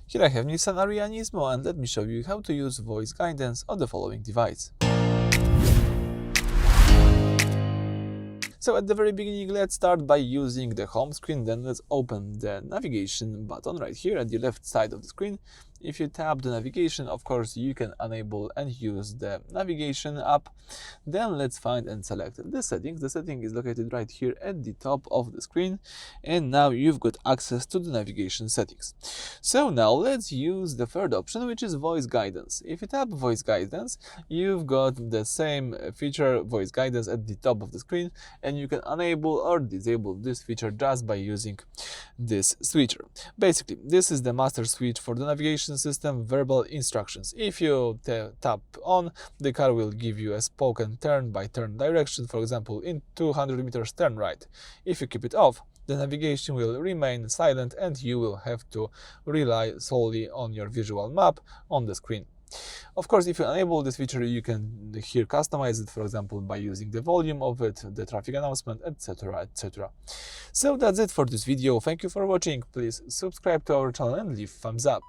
Here I have Nissan Ariya Nismo, and let me show you how to use voice guidance on the following device. So at the very beginning, let's start by using the home screen. Then let's open the navigation button right here at the left side of the screen. If you tap the navigation, of course, you can enable and use the navigation app. Then let's find and select the settings. The setting is located right here at the top of the screen. And now you've got access to the navigation settings. So now let's use the third option, which is voice guidance. If you tap voice guidance, you've got the same feature, voice guidance, at the top of the screen. And you can enable or disable this feature just by using this switcher. Basically, this is the master switch for the navigation system, verbal instructions. If you tap on, the car will give you a spoken turn-by-turn direction, for example, in 200 meters turn right. If you keep it off, the navigation will remain silent and you will have to rely solely on your visual map on the screen. Of course, if you enable this feature, you can here customize it, for example, by using the volume of it, the traffic announcement, etc, etc. So that's it for this video. Thank you for watching. Please subscribe to our channel and leave thumbs up.